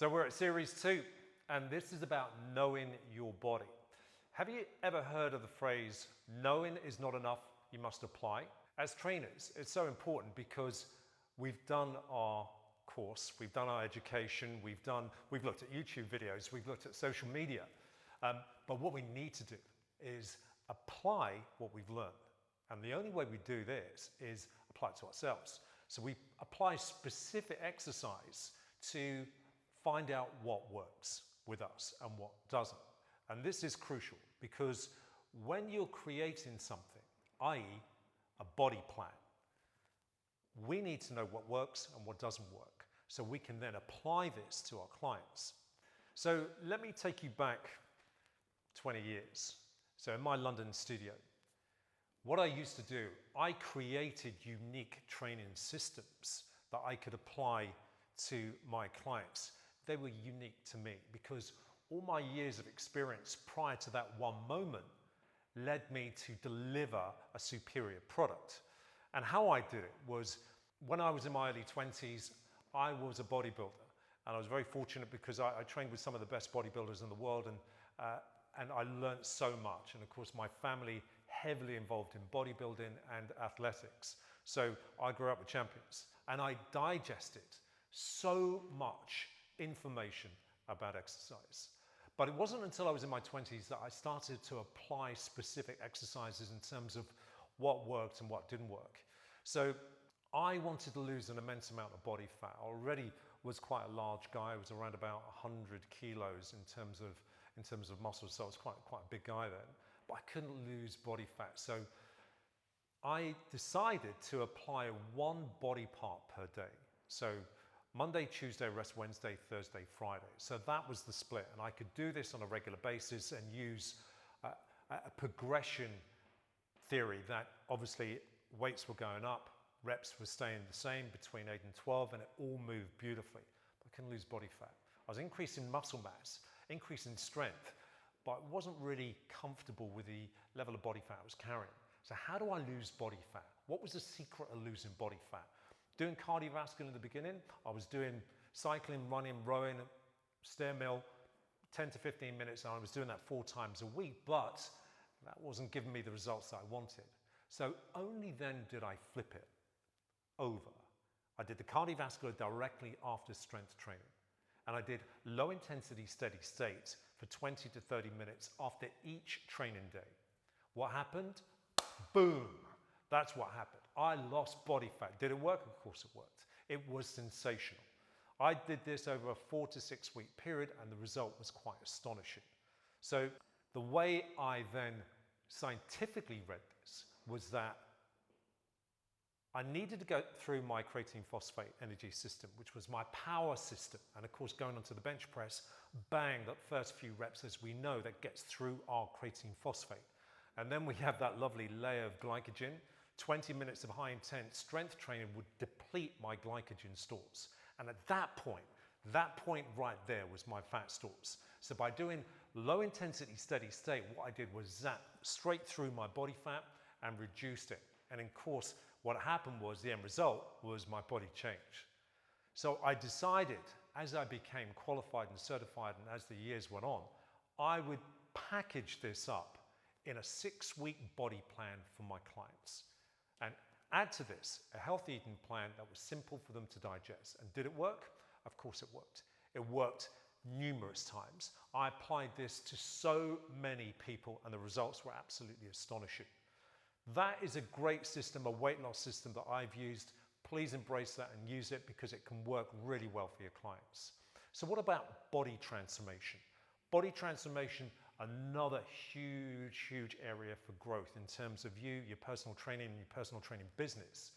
So we're at series 2, and this is about knowing your body. Have you ever heard of the phrase, knowing is not enough, you must apply? As trainers, it's so important because we've done our course, we've done our education, we've looked at YouTube videos, we've looked at social media. But what we need to do is apply what we've learned. And the only way we do this is apply it to ourselves. So we apply specific exercise to find out what works with us and what doesn't. And this is crucial because when you're creating something, i.e. a body plan, we need to know what works and what doesn't work so we can then apply this to our clients. So let me take you back 20 years. So in my London studio, what I used to do, I created unique training systems that I could apply to my clients. They were unique to me because all my years of experience prior to that one moment led me to deliver a superior product. And how I did it was, when I was in my early 20s, I was a bodybuilder. And I was very fortunate because I trained with some of the best bodybuilders in the world, and I learned so much. And of course, my family heavily involved in bodybuilding and athletics. So I grew up with champions, and I digested so much information about exercise. But it wasn't until I was in my 20s that I started to apply specific exercises in terms of what worked and what didn't work. So I wanted to lose an immense amount of body fat. I already was quite a large guy. I was around about 100 kilos in terms of muscle, so I was quite a big guy then. But I couldn't lose body fat. So I decided to apply one body part per day. So Monday, Tuesday rest, Wednesday, Thursday, Friday. So that was the split. And I could do this on a regular basis and use a progression theory that obviously weights were going up, reps were staying the same between 8 and 12, and it all moved beautifully. But I couldn't lose body fat. I was increasing muscle mass, increasing strength, but I wasn't really comfortable with the level of body fat I was carrying. So how do I lose body fat? What was the secret of losing body fat? Doing cardiovascular in the beginning, I was doing cycling, running, rowing, stair mill, 10 to 15 minutes, and I was doing that 4 times a week, but that wasn't giving me the results that I wanted. So only then did I flip it over. I did the cardiovascular directly after strength training, and I did low intensity steady state for 20 to 30 minutes after each training day. What happened? Boom! That's what happened. I lost body fat. Did it work? Of course it worked. It was sensational. I did this over a 4 to 6 week period, and the result was quite astonishing. So the way I then scientifically read this was that I needed to go through my creatine phosphate energy system, which was my power system. And of course, going onto the bench press, bang, that first few reps, as we know, that gets through our creatine phosphate. And then we have that lovely layer of glycogen. 20 minutes of high intense strength training would deplete my glycogen stores. And at that point right there was my fat stores. So by doing low intensity steady state, what I did was zap straight through my body fat and reduced it. And of course, what happened was the end result was my body changed. So I decided, as I became qualified and certified and as the years went on, I would package this up in a 6-week body plan for my clients. And add to this a healthy eating plan that was simple for them to digest. And did it work? Of course it worked. It worked numerous times. I applied this to so many people and the results were absolutely astonishing. That is a great system, a weight loss system that I've used. Please embrace that and use it because it can work really well for your clients. So what about body transformation? Body transformation, another huge area for growth in terms of you, your personal training, and your personal training business.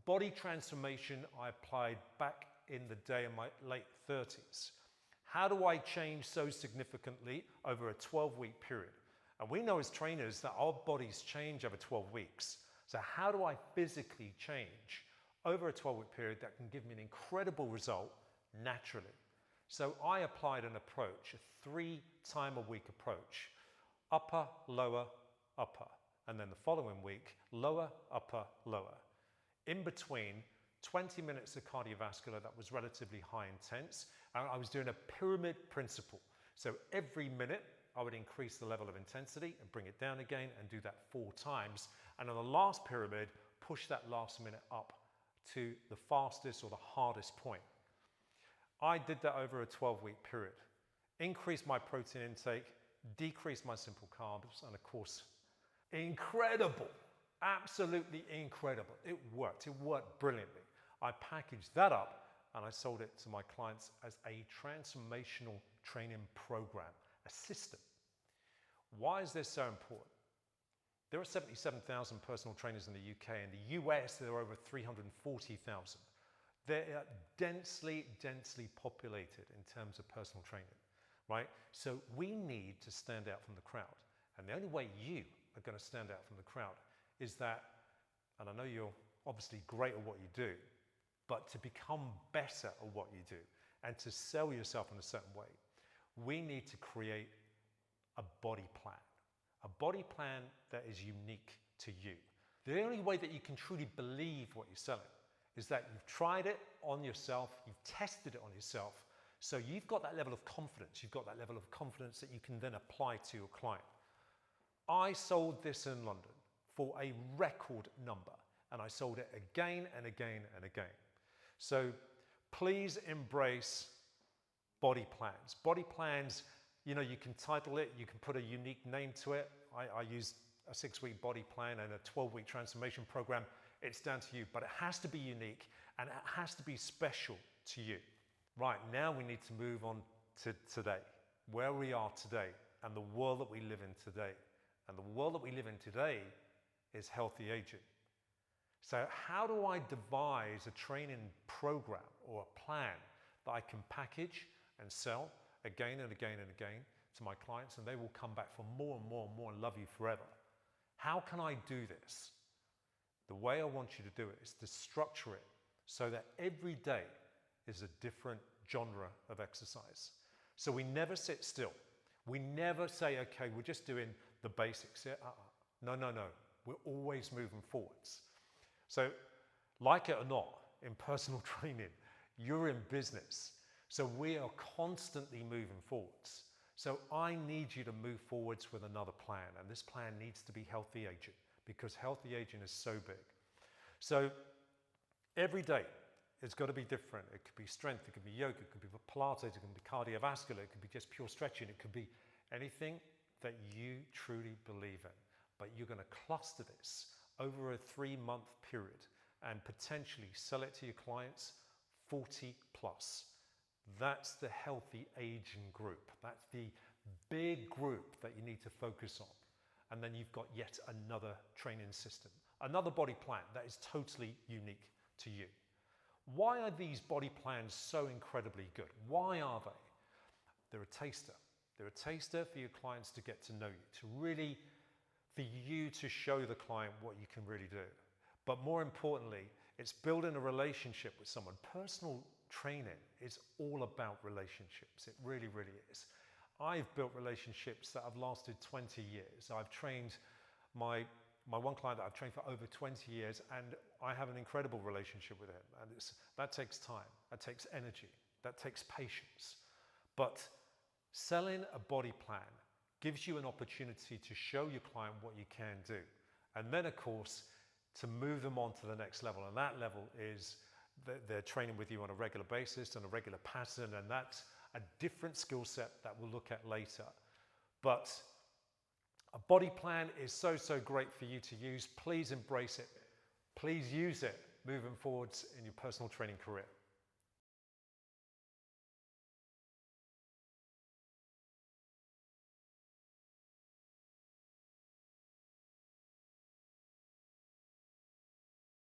Body transformation I applied back in the day in my late 30s. How do I change so significantly over a 12-week period? And we know as trainers that our bodies change over 12 weeks. So how do I physically change over a 12-week period that can give me an incredible result naturally? So I applied an approach, a 3-time-a-week approach, upper, lower, upper. And then the following week, lower, upper, lower. In between, 20 minutes of cardiovascular that was relatively high intense, and I was doing a pyramid principle. So every minute I would increase the level of intensity and bring it down again and do that 4 times. And on the last pyramid, push that last minute up to the fastest or the hardest point. I did that over a 12-week period. Increased my protein intake, decreased my simple carbs, and of course, incredible, absolutely incredible. It worked brilliantly. I packaged that up and I sold it to my clients as a transformational training program, a system. Why is this so important? There are 77,000 personal trainers in the UK. In the US, there are over 340,000. They are densely populated in terms of personal training, right? So we need to stand out from the crowd. And the only way you are going to stand out from the crowd is that, and I know you're obviously great at what you do, but to become better at what you do and to sell yourself in a certain way, we need to create a body plan that is unique to you. The only way that you can truly believe what you're selling is that you've tried it on yourself, you've tested it on yourself, so you've got that level of confidence. You've got that level of confidence that you can then apply to your client. I sold this in London for a record number, and I sold it again and again and again. So please embrace body plans. Body plans, you know, you can title it, you can put a unique name to it. I used a 6-week body plan and a 12-week transformation program. It's down to you, but it has to be unique and it has to be special to you. Right, now we need to move on to today, where we are today and the world that we live in today. And the world that we live in today is healthy aging. So how do I devise a training program or a plan that I can package and sell again and again and again to my clients, and they will come back for more and more and more and love you forever? How can I do this? The way I want you to do it is to structure it so that every day is a different genre of exercise. So we never sit still. We never say, okay, we're just doing the basics here. No. We're always moving forwards. So like it or not, in personal training, you're in business. So we are constantly moving forwards. So I need you to move forwards with another plan. And this plan needs to be healthy aging, because healthy aging is so big. So every day it's got to be different. It could be strength, it could be yoga, it could be Pilates, it could be cardiovascular, it could be just pure stretching, it could be anything that you truly believe in. But you're going to cluster this over a 3-month period and potentially sell it to your clients 40 plus. That's the healthy aging group. That's the big group that you need to focus on. And then you've got yet another training system, another body plan that is totally unique to you. Why are these body plans so incredibly good? Why are they? They're a taster. They're a taster for your clients to get to know you, to really, for you to show the client what you can really do. But more importantly, it's building a relationship with someone. Personal training is all about relationships. It really, really is. I've built relationships that have lasted 20 years. I've trained my one client that I've trained for over 20 years, and I have an incredible relationship with him. And that takes time, that takes energy, that takes patience. But selling a body plan gives you an opportunity to show your client what you can do. And then, of course, to move them on to the next level. And that level is they're training with you on a regular basis, on a regular pattern, and that's a different skill set that we'll look at later. But a body plan is so great for you to use. Please embrace it. Please use it moving forwards in your personal training career.